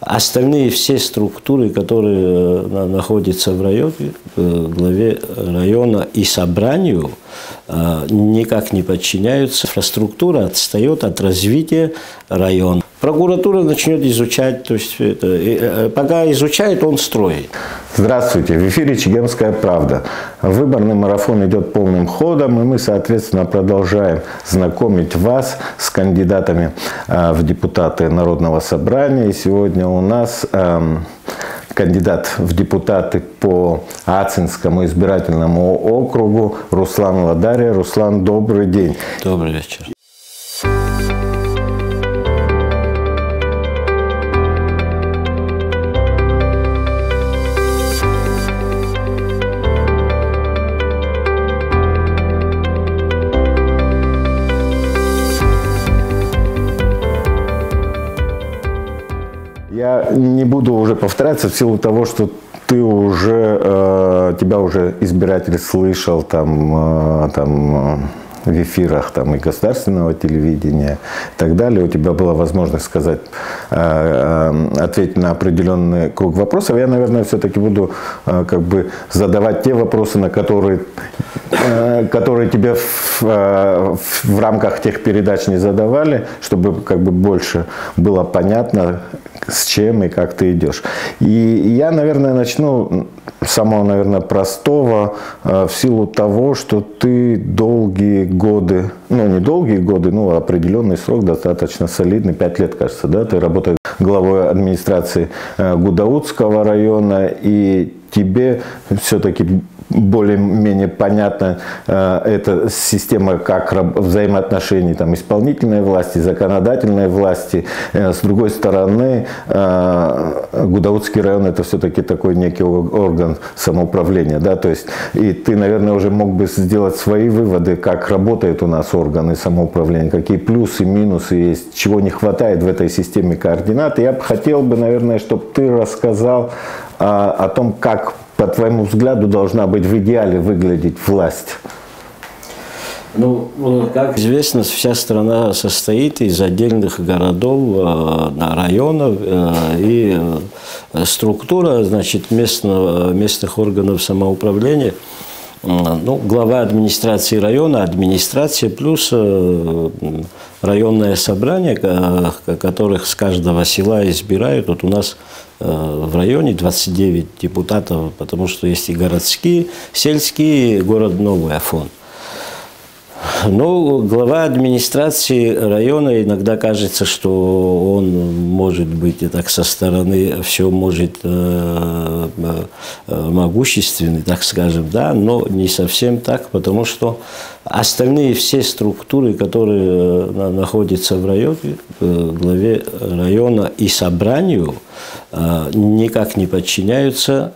остальные все структуры, которые находятся в районе, главе района и собранию, никак не подчиняются. Инфраструктура отстает от развития района. Прокуратура начнет изучать, то есть пока изучает, он строит. Здравствуйте, в эфире «Чегемская правда». Выборный марафон идет полным ходом, и мы, соответственно, продолжаем знакомить вас с кандидатами в депутаты Народного собрания. И сегодня у нас кандидат в депутаты по Ацинскому избирательному округу Руслан Ладария. Руслан, добрый день. Добрый вечер. Я не буду уже повторяться в силу того, что тебя уже избиратель слышал в эфирах и государственного телевидения и так далее. У тебя была возможность ответить на определенный круг вопросов. Я, наверное, все-таки буду задавать те вопросы, на которые тебе в рамках тех передач не задавали, чтобы больше было понятно, с чем и как ты идешь. И я, наверное, начну с самого, простого, в силу того, что ты долгие годы, не долгие годы, определенный срок, достаточно солидный, 5 лет, кажется, да, ты работаешь главой администрации Гудаутского района, и тебе все-таки более-менее понятна эта система взаимоотношений исполнительной власти, законодательной власти. С другой стороны, Гудаутский район — это все-таки такой некий орган самоуправления. Да? То есть, и ты, наверное, уже мог бы сделать свои выводы, как работают у нас органы самоуправления, какие плюсы, минусы есть, чего не хватает в этой системе координат. Я бы хотел, наверное, чтобы ты рассказал о том, как, по твоему взгляду, должна быть в идеале выглядеть власть. Как известно, вся страна состоит из отдельных городов, районов, и структура, местных органов самоуправления, глава администрации района, администрация плюс районное собрание, которых с каждого села избирают. Вот у нас в районе 29 депутатов, потому что есть и городские, сельские, и город Новый Афон. Глава администрации района, иногда кажется, что он может быть и так со стороны все может могущественный, так скажем, да, но не совсем так, потому что остальные все структуры, которые находятся в районе, главе района и собранию, никак не подчиняются.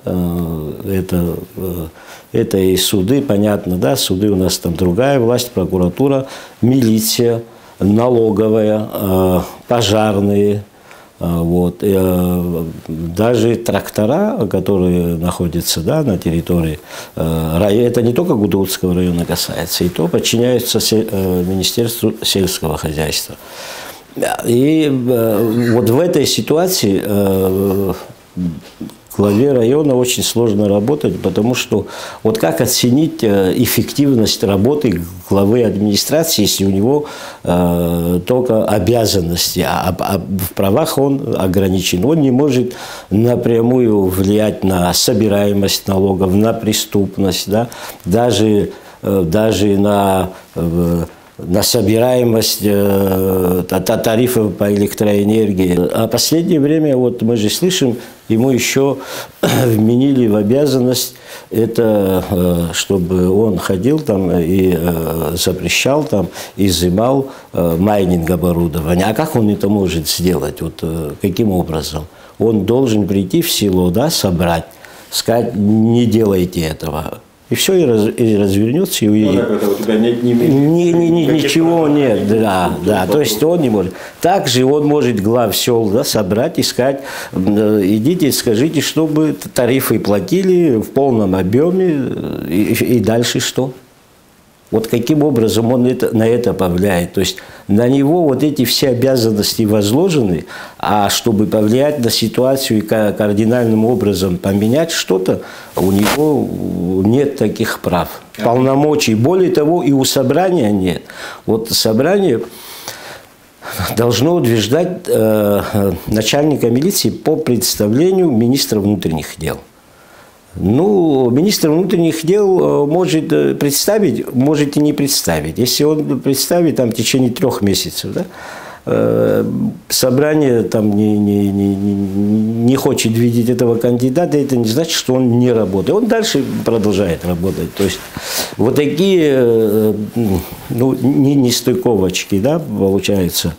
Это и суды, понятно, да, суды у нас там другая власть, прокуратура, милиция, налоговая, пожарные, даже трактора, которые находятся, да, на территории района, это не только Гудаутского района касается, и то подчиняются Министерству сельского хозяйства. И в этой ситуации главе района очень сложно работать, потому что как оценить эффективность работы главы администрации, если у него только обязанности, а в правах он ограничен. Он не может напрямую влиять на собираемость налогов, на преступность, да, даже на собираемость тарифов по электроэнергии. А в последнее время, мы же слышим, ему еще вменили в обязанность это, чтобы он ходил и запрещал изымал майнинг оборудование. А как он это может сделать? Каким образом? Он должен прийти в село, да, собрать, сказать: не делайте этого. И все, и развернется, и уедет. У тебя ничего нет, да. То есть он не может. Также он может глав сел, да, собрать и сказать: идите, скажите, чтобы тарифы платили в полном объеме, и дальше что? Вот каким образом он на это повлияет. То есть на него вот эти все обязанности возложены, а чтобы повлиять на ситуацию и кардинальным образом поменять что-то, у него нет таких прав, полномочий. Более того, и у собрания нет. Вот собрание должно утверждать начальника милиции по представлению министра внутренних дел. Ну, министр внутренних дел может представить, может и не представить. Если он представит там, в течение 3 месяцев, да, собрание там не хочет видеть этого кандидата, это не значит, что он не работает. Он дальше продолжает работать. То есть вот такие ну, нестыковочки, да, получаются.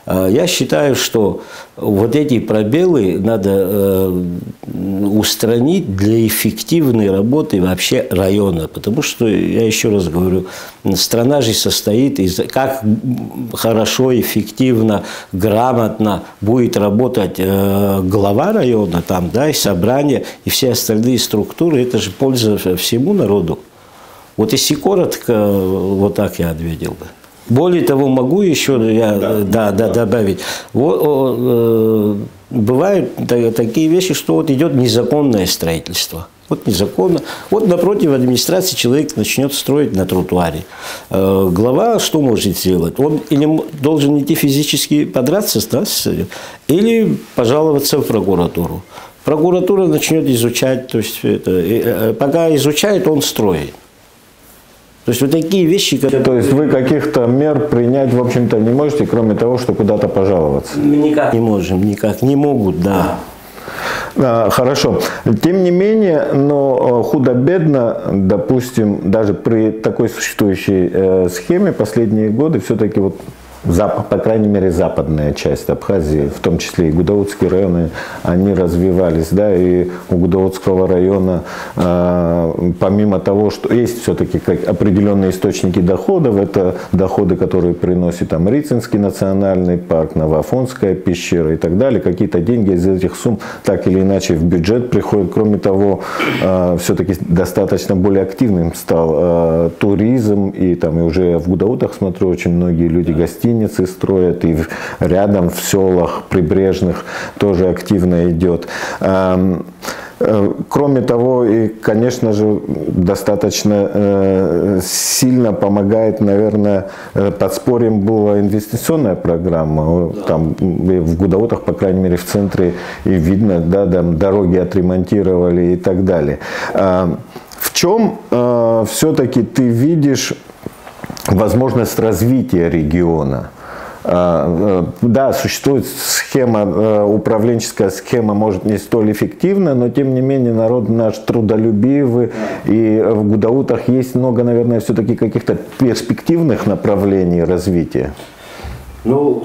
Я считаю, что вот эти пробелы надо устранить для эффективной работы вообще района. Потому что, я еще раз говорю, страна же состоит из... Как хорошо, эффективно, грамотно будет работать глава района, там, да, и собрание, и все остальные структуры, это же польза всему народу. Вот если коротко, вот так я ответил бы. Более того, могу еще добавить. Вот, бывают такие вещи, что вот идет незаконное строительство. Вот незаконно. Вот напротив администрации человек начнет строить на тротуаре. Глава что может сделать? Он или должен идти физически подраться, да, или пожаловаться в прокуратуру. Прокуратура начнет изучать, то есть это, пока изучает, он строит. То есть вот такие вещи, которые... То есть вы каких-то мер принять, в общем-то, не можете, кроме того, что куда-то пожаловаться? Никак не можем, никак не могут, да. Хорошо. Тем не менее, но худо-бедно, допустим, даже при такой существующей схеме последние годы все-таки вот по крайней мере, западная часть Абхазии, в том числе и Гудаутские районы, они развивались, да, и у Гудаутского района, помимо того, что есть все-таки определенные источники доходов, это доходы, которые приносит там Рицинский национальный парк, Новоафонская пещера и так далее, какие-то деньги из этих сумм так или иначе в бюджет приходят. Кроме того, все-таки достаточно более активным стал туризм, и там и уже в Гудаутах, смотрю, очень многие люди гостиницы строят, и рядом в селах прибрежных тоже активно идет. Кроме того, и, конечно же, достаточно сильно помогает, наверное, подспорьем была инвестиционная программа. Там в Гудаутах, по крайней мере, в центре и видно, да, там дороги отремонтировали и так далее. В чем все-таки ты видишь возможность развития региона? Да, существует схема, управленческая схема, может, не столь эффективна, но тем не менее народ наш трудолюбивый, и в Гудаутах есть много, наверное, все-таки каких-то перспективных направлений развития. Ну,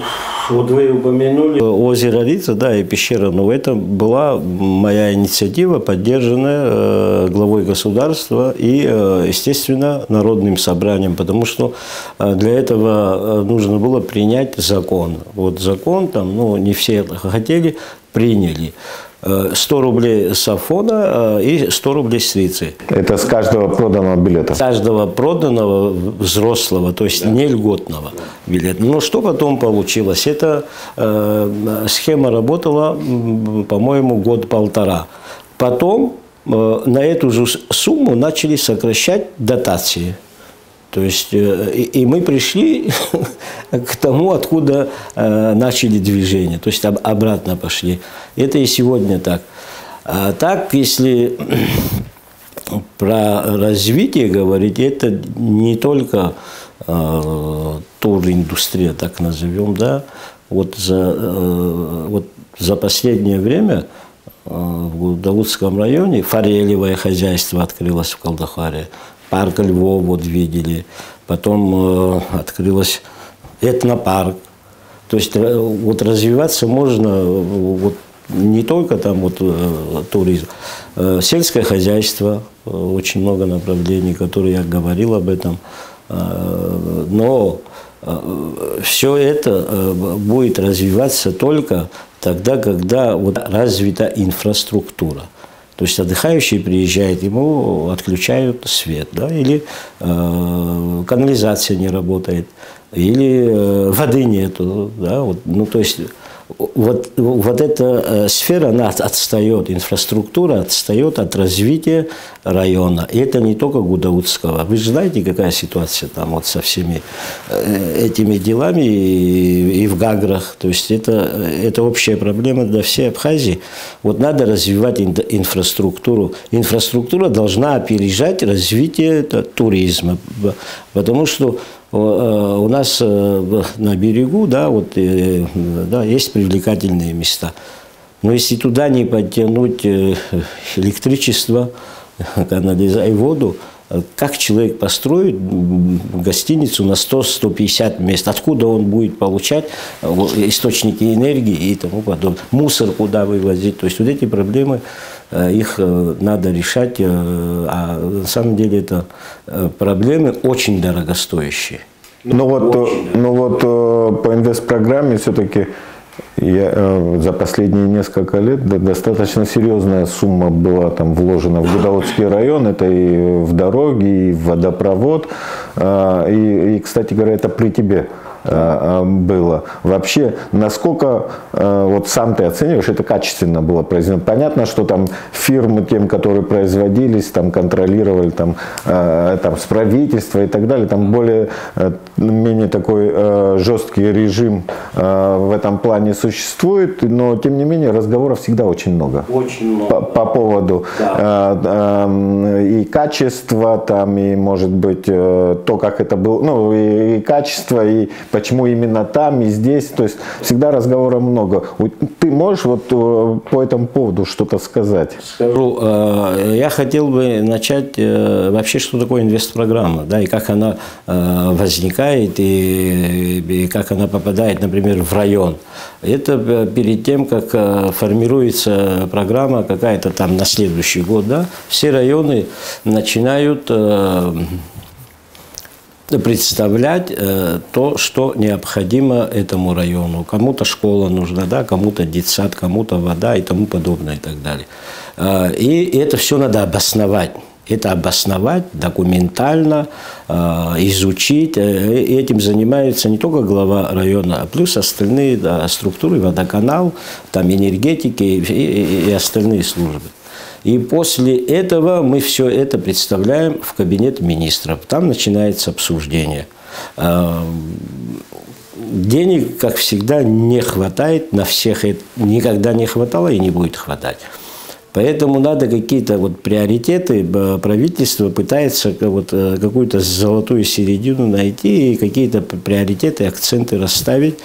вот вы упомянули озеро Рица, да, и пещера, но это была моя инициатива, поддержанная главой государства и, естественно, народным собранием, потому что для этого нужно было принять закон. Вот закон, там, ну, не все хотели, приняли. 100 рублей с Афона и 100 рублей с Рицы. Это с каждого проданного билета? С каждого проданного взрослого, то есть не льготного билета. Но что потом получилось? Эта схема работала, по-моему, 1–1,5 года. Потом на эту же сумму начали сокращать дотации. То есть, и мы пришли к тому, откуда начали движение, то есть обратно пошли. Это и сегодня так. А так, если про развитие говорить, это не только туриндустрия, так назовем, да. Вот за последнее время в Гудаутском районе форелевое хозяйство открылось в Калдахаре. Парк Львов вот видели, потом открылось этнопарк. То есть вот развиваться можно вот не только там вот туризм, сельское хозяйство, очень много направлений, которые я говорил об этом, но все это будет развиваться только тогда, когда вот развита инфраструктура. То есть отдыхающий приезжает, ему отключают свет, да, или канализация не работает, или воды нету, да, вот, ну, то есть вот эта сфера, она отстает, инфраструктура отстает от развития района. И это не только Гудаутского. Вы же знаете, какая ситуация там вот со всеми этими делами и в Гаграх. То есть это общая проблема для всей Абхазии. Вот надо развивать инфраструктуру. Инфраструктура должна опережать развитие туризма. Потому что у нас на берегу, да, вот, да, есть привлекательные места. Но если туда не подтянуть электричество, канализацию и воду, как человек построит гостиницу на 100-150 мест? Откуда он будет получать источники энергии и тому подобное? Мусор куда вывозить? То есть вот эти проблемы, их надо решать, а на самом деле это проблемы очень дорогостоящие. Ну вот по инвестпрограмме все-таки за последние несколько лет достаточно серьезная сумма была там вложена в Гудаутский район. Это и в дороги, и в водопровод. И, кстати говоря, это при тебе было. Вообще, насколько вот сам ты оцениваешь, это качественно было произведено? Понятно, что там фирмы, тем, которые производились, там контролировали там с правительства и так далее, там более-менее такой жесткий режим в этом плане существует, но тем не менее разговоров всегда очень много. Очень много. По поводу и качества, там, и может быть то, как это было, ну и качество, и почему именно там и здесь, то есть всегда разговора много. Ты можешь вот по этому поводу что-то сказать? Скажу, я хотел бы начать вообще, что такое инвестпрограмма, да, и как она возникает, и как она попадает, например, в район. Это перед тем, как формируется программа какая-то там на следующий год, да, все районы начинают представлять то, что необходимо этому району. Кому-то школа нужна, да, кому-то детсад, кому-то вода и тому подобное и так далее. И это все надо обосновать. Это обосновать документально, изучить. И этим занимается не только глава района, а плюс остальные, да, структуры, водоканал, там энергетики и остальные службы. И после этого мы все это представляем в кабинет министров. Там начинается обсуждение. Денег, как всегда, не хватает на всех. Никогда не хватало и не будет хватать. Поэтому надо какие-то вот приоритеты, правительство пытается вот какую-то золотую середину найти и какие-то приоритеты, акценты расставить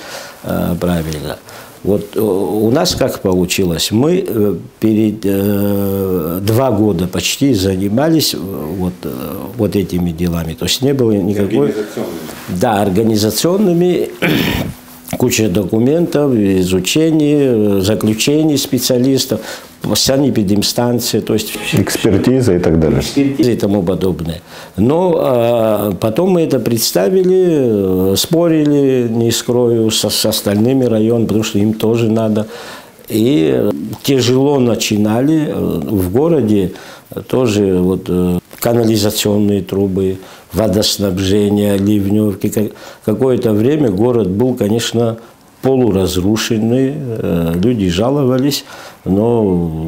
правильно. Вот у нас как получилось? Мы перед 2 года почти занимались вот этими делами. То есть не было никакой... Да, организационными. Куча документов, изучений, заключений специалистов, санэпидемстанции, то есть экспертиза и так далее. Экспертиза и тому подобное. Но потом мы это представили, спорили, не скрою, с остальными районами, потому что им тоже надо. И тяжело начинали в городе тоже вот канализационные трубы, водоснабжение, ливневки. Какое-то время город был, конечно, полуразрушенный, люди жаловались, но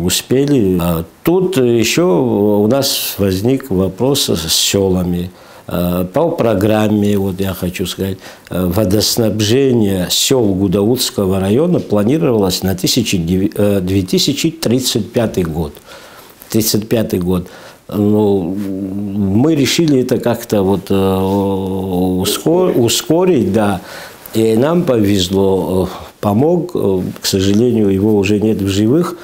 успели. А тут еще у нас возник вопрос с селами. По программе, вот я хочу сказать, водоснабжение сел Гудаутского района планировалось на 2035 год. 1935 год. Ну, мы решили это как-то вот ускорить, да, и нам повезло, помог, к сожалению, его уже нет в живых,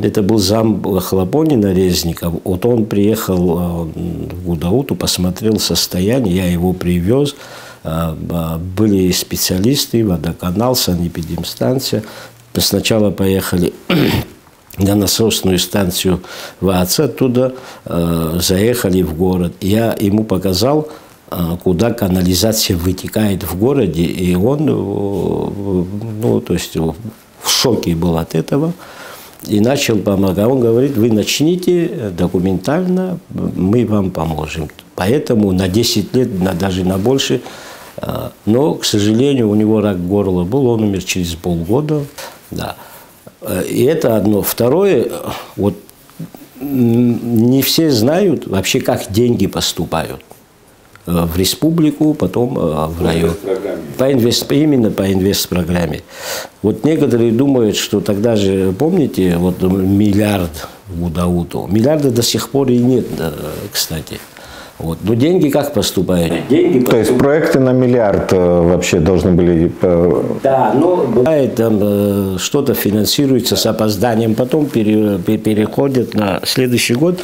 это был зам Хлопонина Резников, вот он приехал в Гудауту, посмотрел состояние, я его привез, были специалисты, водоканал, санэпидемстанция, сначала поехали на насосную станцию ВАЦ, оттуда заехали в город. Я ему показал, куда канализация вытекает в городе, и он, ну, то есть в шоке был от этого. и начал помогать. Он говорит, вы начните документально, мы вам поможем. Поэтому на 10 лет, даже на больше. Но, к сожалению, у него рак горла был, он умер через полгода. Да. И это одно. Второе, вот не все знают вообще, как деньги поступают в республику, потом в район. Именно по инвестпрограмме. Вот некоторые думают, что тогда же, помните, вот миллиард в Удауту. Миллиарда до сих пор и нет, кстати. Вот. Но деньги как поступают? То есть проекты на миллиард вообще должны были... Да, но бывает, там что-то финансируется с опозданием, потом переходят на следующий год.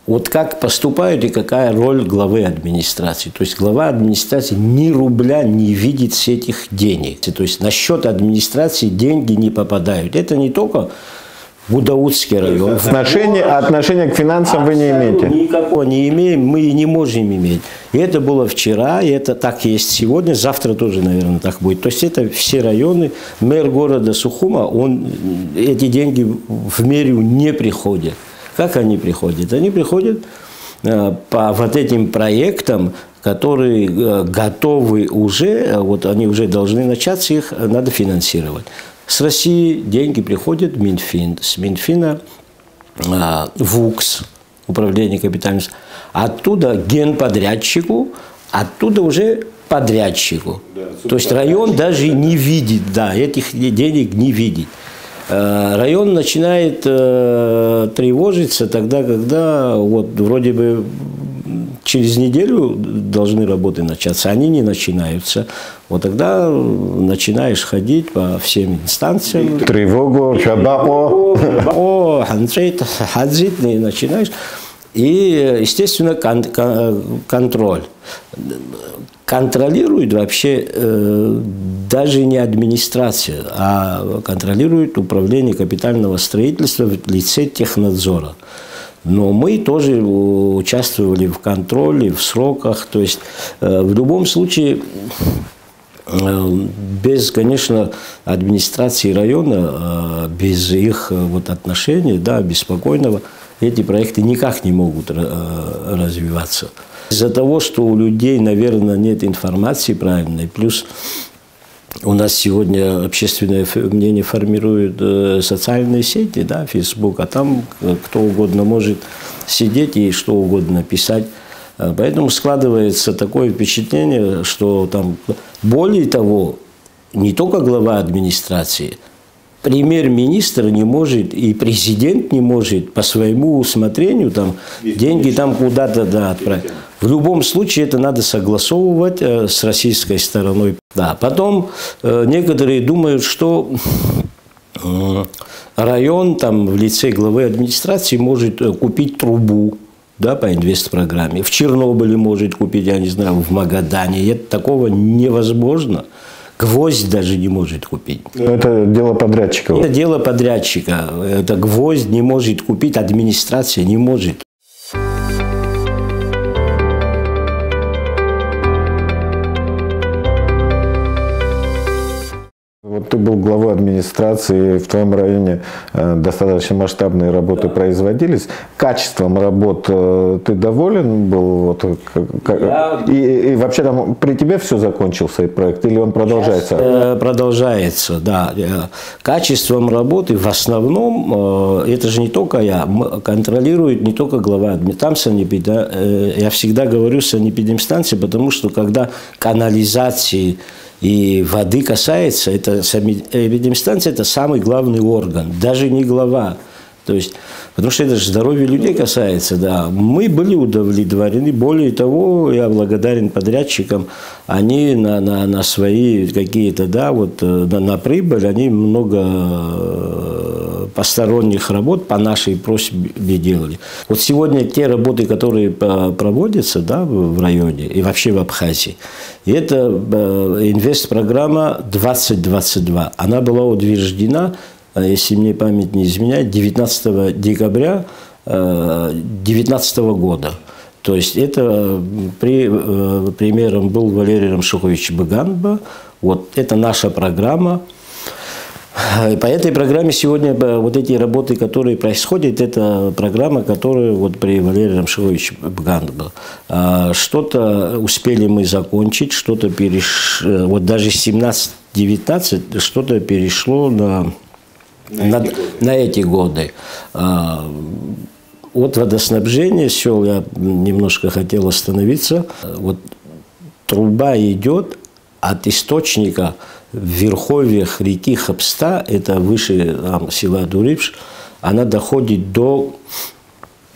Вот как поступают и какая роль главы администрации. То есть глава администрации ни рубля не видит с этих денег. То есть на счет администрации деньги не попадают. Это не только в Удаутский район. Отношения к финансам вы не имеете? Никакого не имеем, мы и не можем иметь. И это было вчера, и это так есть сегодня, завтра тоже, наверное, так будет. То есть это все районы. Мэр города Сухума, эти деньги в мэрию не приходят. Как они приходят? Они приходят по вот этим проектам, которые готовы уже, вот они уже должны начаться, их надо финансировать. С России деньги приходят в Минфин, с Минфина в УКС, Управление капитальным, оттуда генподрядчику, оттуда уже подрядчику. Да, то есть район даже не видит, да, этих денег не видит. Район начинает тревожиться тогда, когда вот вроде бы через неделю должны работы начаться, они не начинаются. Вот тогда начинаешь ходить по всем инстанциям. Тревогу, шабако. Хадзит, начинаешь. И, естественно, контроль. Контролирует вообще даже не администрация, а контролирует управление капитального строительства в лице технадзора. Но мы тоже участвовали в контроле, в сроках. То есть в любом случае, без, конечно, администрации района, без их вот отношений, да, беспокойного, эти проекты никак не могут развиваться. Из-за того, что у людей, наверное, нет информации правильной, плюс у нас сегодня общественное мнение формируют социальные сети, да, Facebook, а там кто угодно может сидеть и что угодно писать. Поэтому складывается такое впечатление, что там, более того, не только глава администрации, премьер-министр не может и президент не может по своему усмотрению там, деньги там куда-то отправить. В любом случае это надо согласовывать с российской стороной. Да. Потом некоторые думают, что район там, в лице главы администрации может купить трубу, да, по инвестпрограмме. В Чернобыле может купить, я не знаю, в Магадане. И такого невозможно. Гвоздь даже не может купить. Это дело подрядчика. Это дело подрядчика. Это гвоздь не может купить, администрация не может. Вот ты был главой администрации, в твоем районе достаточно масштабные работы производились. Качеством работ ты доволен был? Вот, и вообще там при тебе все закончился и проект, или он продолжается? Продолжается, да. Качеством работы в основном, это же не только я, контролирует не только глава администрации. Там санэпидемстанция, я всегда говорю санэпидемстанция, потому что когда канализации и воды касается, это санэпидемстанция – это самый главный орган, даже не глава. То есть, потому что это же здоровье людей касается, да. Мы были удовлетворены, более того, я благодарен подрядчикам, они на свои какие-то, да, вот на прибыль, они много посторонних работ по нашей просьбе делали. Вот сегодня те работы, которые проводятся, да, в районе и вообще в Абхазии, это инвестпрограмма 2022. Она была утверждена, если мне память не изменяет, 19 декабря 2019 года. То есть это премьером был Валерий Рамшухович Баганба. Вот это наша программа. По этой программе сегодня вот эти работы, которые происходят, это программа, которая вот при Валерии Рамшиловиче Баганове была. Что-то успели мы закончить, что-то вот даже 17-19 что-то перешло на эти годы. От водоснабжения сел я немножко хотел остановиться. Вот труба идет от источника в верховьях реки Хапста, это выше села Дурипш, она доходит до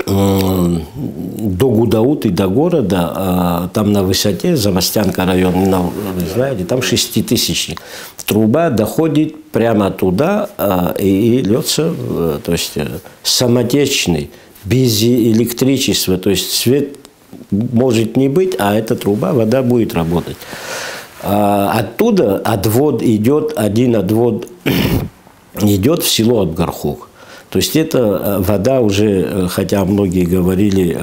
Гудауты, до города, там на высоте, Замостянка район, вы знаете, там 6000. Труба доходит прямо туда и льется, то есть самотечный, без электричества, то есть свет может не быть, а эта труба, вода будет работать. Оттуда отвод идет, один отвод идет в село Абгархук. То есть это вода уже, хотя многие говорили,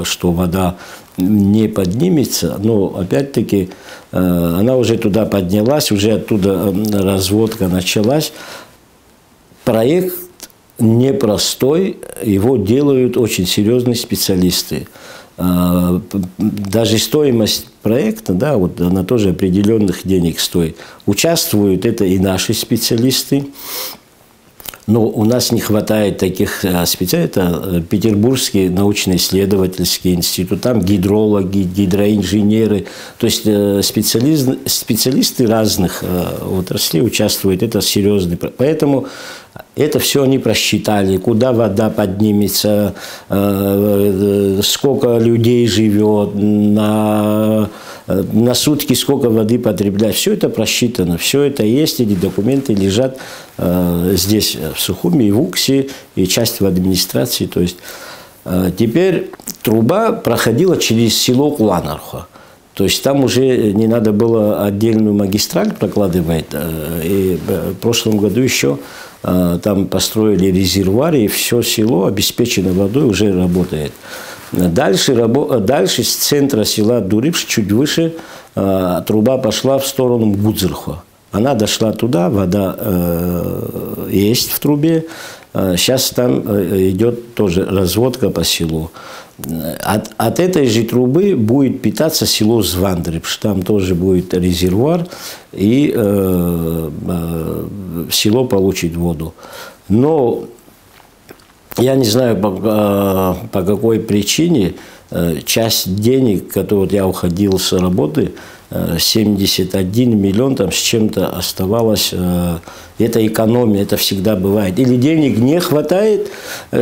что вода не поднимется, но опять-таки она уже туда поднялась, уже оттуда разводка началась. Проект непростой, его делают очень серьезные специалисты. Даже стоимость проекта, да, вот она тоже определенных денег стоит. Участвуют это и наши специалисты, но у нас не хватает таких специалистов. Это Петербургский научно-исследовательский институт, там гидрологи, гидроинженеры, то есть специалисты разных отраслей участвуют, это серьезный. Поэтому это все они просчитали, куда вода поднимется, сколько людей живет, на сутки сколько воды потребляет. Все это просчитано, все это есть, эти документы лежат здесь, в Сухуми, и в УКСе, и часть в администрации. То есть теперь труба проходила через село Куланарха. То есть там уже не надо было отдельную магистраль прокладывать. И в прошлом году еще там построили резервуар, и все село обеспечено водой, уже работает. Дальше с центра села Дурипш, чуть выше, труба пошла в сторону Гудзырха. Она дошла туда, вода есть в трубе. Сейчас там идет тоже разводка по селу. От этой же трубы будет питаться село Звандрипш. Там тоже будет резервуар, и село получит воду. Но я не знаю, по какой причине часть денег, которые вот я уходил с работы, 71 миллион там с чем-то оставалось. Это экономия, это всегда бывает. Или денег не хватает,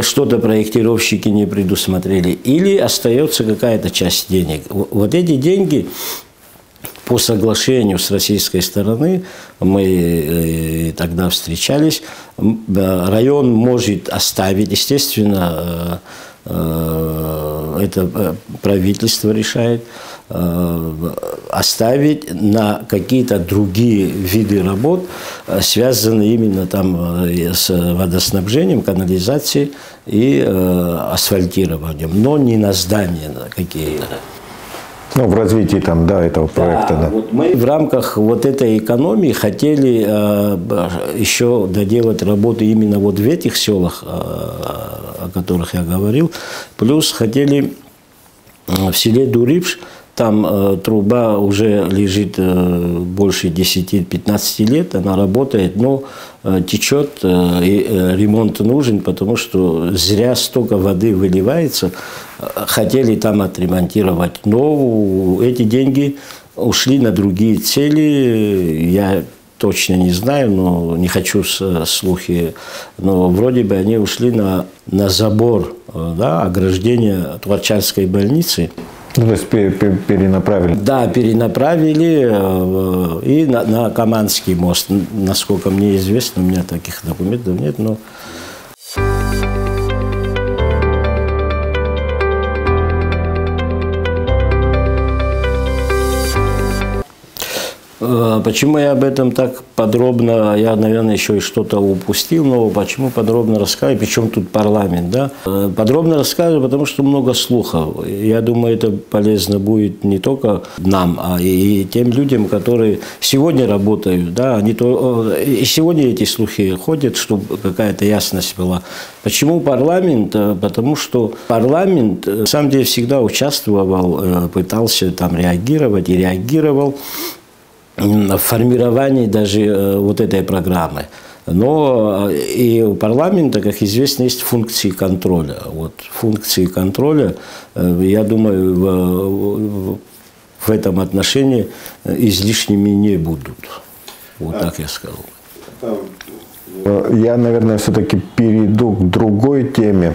что-то проектировщики не предусмотрели, или остается какая-то часть денег. Вот эти деньги по соглашению с российской стороны, мы тогда встречались, район может оставить, естественно, это правительство решает, оставить на какие-то другие виды работ, связанные именно там с водоснабжением, канализацией и асфальтированием, но не на здания какие-то. Ну, в развитии там, да, этого проекта, да. Вот мы в рамках вот этой экономии хотели еще доделать работу именно вот в этих селах, о которых я говорил. Плюс хотели в селе Дурипш, там труба уже лежит больше 10-15 лет, она работает, но течет, и ремонт нужен, потому что зря столько воды выливается. Хотели там отремонтировать, но эти деньги ушли на другие цели. Я точно не знаю, но не хочу слухи, но вроде бы они ушли на забор, да, ограждение Творчанской больницы. То есть перенаправили? Да, перенаправили и на Каманский мост. Насколько мне известно, у меня таких документов нет, но... Почему я об этом так подробно, я, наверное, еще и что-то упустил, но почему подробно рассказываю, причем тут парламент, да? Подробно рассказываю, потому что много слухов. Я думаю, это полезно будет не только нам, а и тем людям, которые сегодня работают, да, они то, и сегодня эти слухи ходят, чтобы какая-то ясность была. Почему парламент? Потому что парламент, на самом деле, всегда участвовал, пытался там реагировать и реагировал в формировании даже вот этой программы. Но и у парламента, как известно, есть функции контроля. Вот функции контроля, я думаю, в этом отношении излишними не будут. Вот так я сказал. Я, наверное, все-таки перейду к другой теме.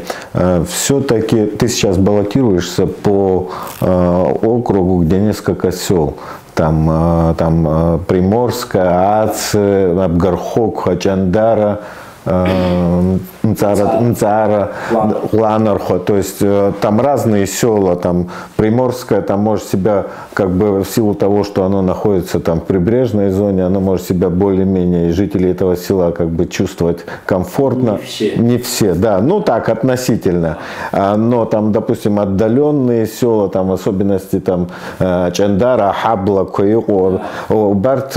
Все-таки ты сейчас баллотируешься по округу, где несколько сел. Там Приморская, Аци, Абгархок, Хачандара, Нцара, Ланархо. То есть там разные села. Там Приморская, там может себя, как бы в силу того, что оно находится там в прибрежной зоне, оно может себя более-менее, и жители этого села как бы чувствовать комфортно. Не все, да. Ну так, относительно. Но там, допустим, отдаленные села, там в особенности там Чандара, Хабла, Коиор, Барт,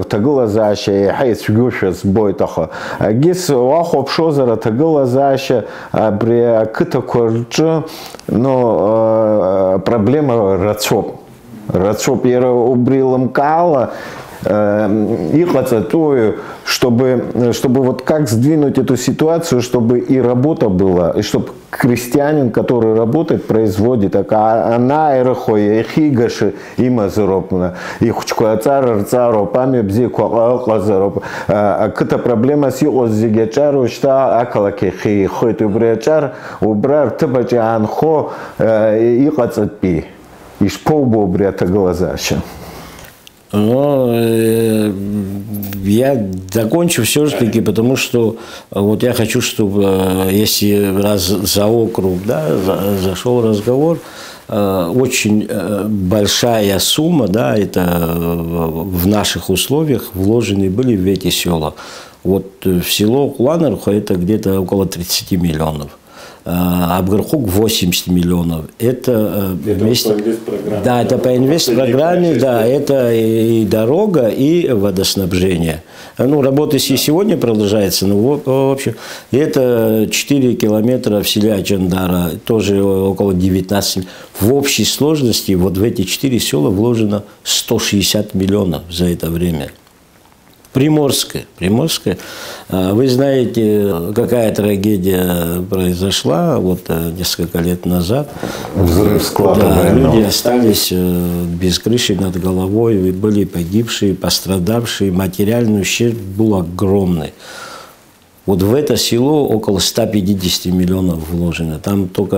Тагула Заща, Хайс Гушес, Бойтаха. Гис Вахоп Шозера, Тагула Заща, при Кытакорджа, но проблема Рацоп. Рацоп Ера Убрилом Кала, их отцатую, чтобы вот как сдвинуть эту ситуацию, чтобы и работа была, и чтобы крестьянин, который работает, производит, она эрхоя, хигаши има заропна, и хочка цара пами бзи квазароп. Какая проблема с его зигечару, что акалаки хи хойт убречар, убрар тыбачи анхо их отцатпи, и шпобу убрята глазаща. Но я закончу все-таки, потому что вот я хочу, чтобы, если раз за округ, да, зашел разговор, очень большая сумма, да, это в наших условиях вложены были в эти села. Вот в село Ланархо это где-то около 30 миллионов. Абгархук 80 миллионов. Это вместе... Да, это по инвестпрограмме, да, это и дорога, и водоснабжение. Ну, работа сегодня продолжается, но в общем, это 4 километра в селе Ачандара, тоже около 19. В общей сложности вот в эти 4 села вложено 160 миллионов за это время. Приморская. Вы знаете, какая трагедия произошла вот несколько лет назад. Взрыв склада. Да, люди остались без крыши над головой, были погибшие, пострадавшие, материальный ущерб был огромный. Вот в это село около 150 миллионов вложено. Там только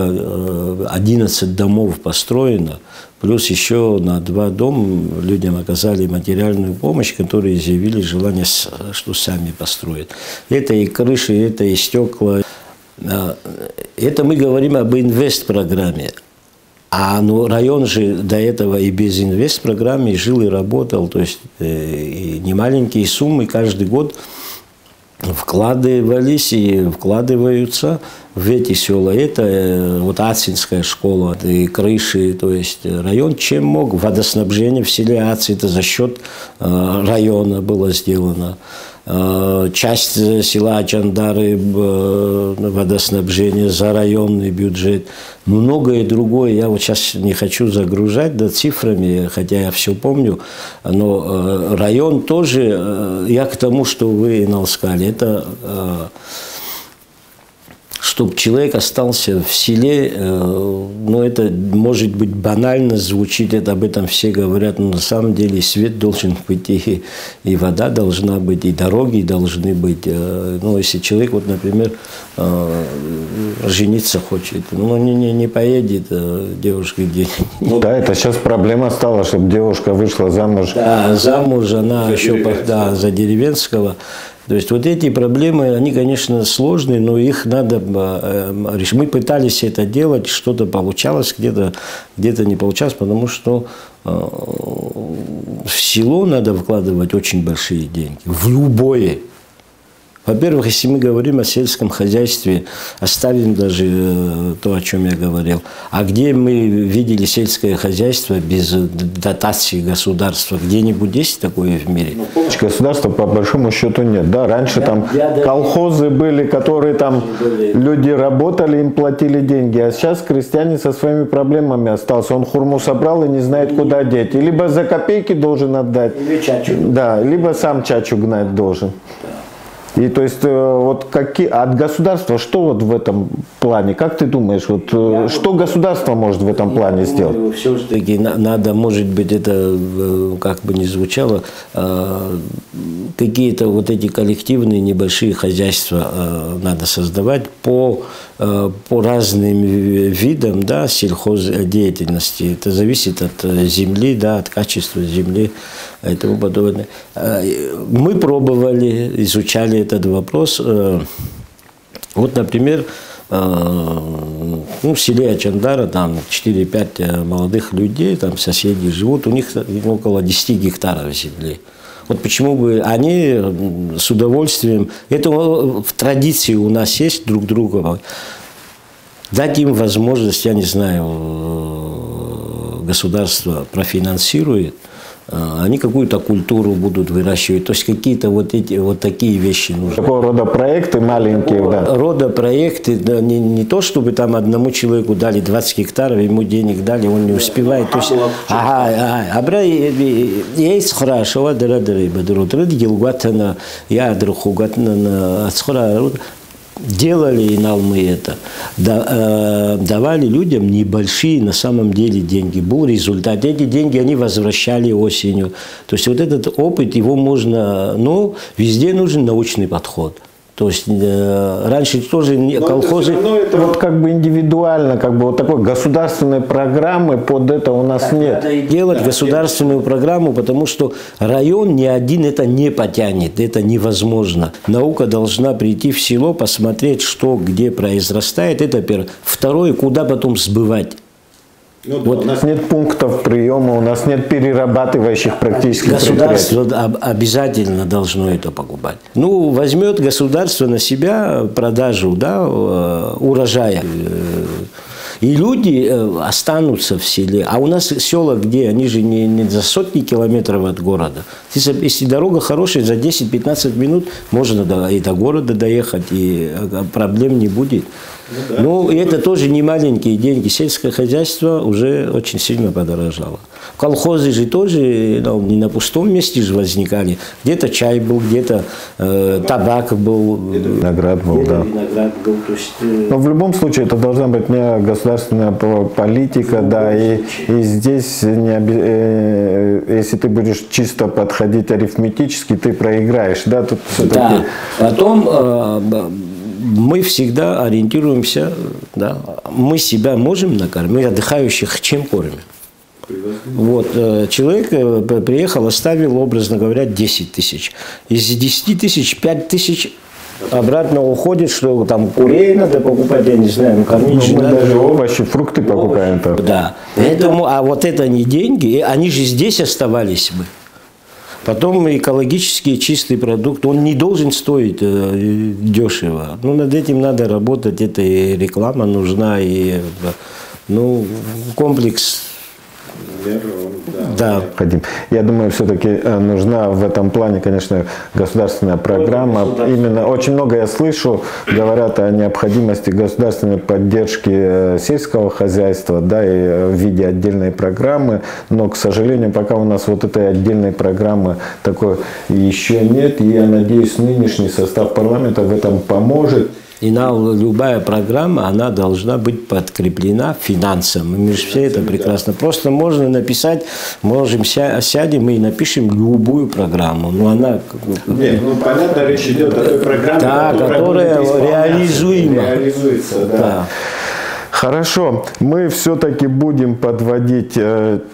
11 домов построено, плюс еще на 2 дома людям оказали материальную помощь, которые заявили желание, что сами построят. Это и крыши, это и стекла. Это мы говорим об инвестпрограмме. Ну, район же до этого и без инвестпрограммы жил и работал, то есть и немаленькие суммы каждый год вкладывались и вкладываются в эти села. Это вот Ацинская школа, и крыши, то есть район чем мог. Водоснабжение в селе Аци, это за счет района было сделано. Часть села Ачандары, водоснабжение за районный бюджет. Многое другое. Я вот сейчас не хочу загружать цифрами, хотя я все помню. Но район тоже, я к тому, что вы, Инал, сказали, это чтобы человек остался в селе, ну, это может быть банально звучит, это об этом все говорят, но на самом деле свет должен быть, и вода должна быть, и дороги должны быть. Ну, если человек, вот, например, жениться хочет, ну, не поедет девушка где. Ну да, это сейчас проблема стала, чтобы девушка вышла замуж. Да, замуж, она еще за деревенского. То есть вот эти проблемы, они, конечно, сложные, но их надо решить. Мы пытались это делать, что-то получалось, где-то не получалось, потому что в село надо вкладывать очень большие деньги, в любое. Во-первых, если мы говорим о сельском хозяйстве, оставим даже то, о чем я говорил. А где мы видели сельское хозяйство без дотации государства? Где-нибудь есть такое в мире? Государства по большому счету нет. Да? Раньше там колхозы были, которые там люди работали, им платили деньги. А сейчас крестьянин со своими проблемами остался. Он хурму собрал и не знает, куда деть. И либо за копейки должен отдать, да, либо сам чачу гнать должен. И то есть вот от государства что вот в этом плане? Как ты думаешь, вот что государство может в этом плане сделать? Все-таки надо, может быть, это как бы ни звучало, какие-то вот эти коллективные небольшие хозяйства надо создавать по разным видам, да, сельхоздеятельности. Это зависит от земли, да, от качества земли и тому подобное. Мы пробовали, изучали этот вопрос. Вот, например, в селе Ачандара там 4-5 молодых людей, там соседи живут, у них около 10 гектаров земли. Вот почему бы они с удовольствием, это в традиции у нас есть друг друга, дать им возможность, я не знаю, государство профинансирует, они какую-то культуру будут выращивать, то есть какие-то вот такие вещи нужны. Такого рода проекты маленькие, Такого да. рода проекты, да, не то, чтобы там одному человеку дали 20 гектаров, ему денег дали, он не успевает. То есть, есть хорошо, делали и мы это, давали людям небольшие на самом деле деньги. Был результат. Эти деньги они возвращали осенью. То есть вот этот опыт, его можно, но везде нужен научный подход. То есть раньше тоже колхозы... Но это вот как бы индивидуально, как бы вот такой государственной программы под это у нас нет. Надо делать государственную программу, потому что район ни один это не потянет, это невозможно. Наука должна прийти в село, посмотреть, что где произрастает, это первое. Второе, куда потом сбывать. Ну, вот. У нас нет пунктов приема, у нас нет перерабатывающих практически государство обязательно должно это покупать. Ну, возьмет государство на себя продажу, да, урожая. И люди останутся в селе. А у нас села где? Они же не за сотни километров от города. Если дорога хорошая, за 10-15 минут можно и до города доехать, и проблем не будет. Ну, и это тоже не маленькие деньги. Сельское хозяйство уже очень сильно подорожало. Колхозы же тоже не на пустом месте же возникали. Где-то чай был, где-то табак был. Виноград был, да. Виноград был, то есть, но в любом случае это должна быть не государственная политика, да, и здесь если ты будешь чисто подходить арифметически, ты проиграешь, да, тут да. Потом мы всегда ориентируемся, да, мы себя можем накормить, мы отдыхающих чем кормим? Вот, человек приехал, оставил, образно говоря, 10 тысяч. Из 10 тысяч 5 тысяч обратно уходит, что там курей надо покупать, я не знаю, кормить же надо. Даже овощи, фрукты покупаем там. Да, поэтому, а вот это не деньги, они же здесь оставались бы. Потом экологически чистый продукт, он не должен стоить дешево. Ну, над этим надо работать, это и реклама нужна, и комплекс. Да. Я думаю, все-таки нужна в этом плане, конечно, государственная программа. Именно очень много я слышу, говорят о необходимости государственной поддержки сельского хозяйства, да, и в виде отдельной программы. Но, к сожалению, пока у нас вот этой отдельной программы такой еще нет. И я надеюсь, нынешний состав парламента в этом поможет. И любая программа, она должна быть подкреплена финансом. Мы же все это прекрасно. Просто можно написать, можем сядем и напишем любую программу. Но она... Нет, понятно, речь идет о той программе, да, которая реализуема. Реализуется, да. Хорошо, мы все-таки будем подводить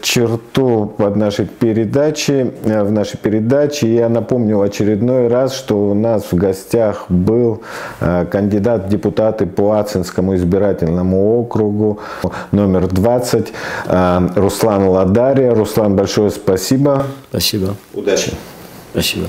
черту под нашей передаче, в нашей передаче. Я напомню в очередной раз, что у нас в гостях был кандидат в депутаты по Ацинскому избирательному округу номер 20 Руслан Ладария. Руслан, большое спасибо. Спасибо. Удачи. Спасибо.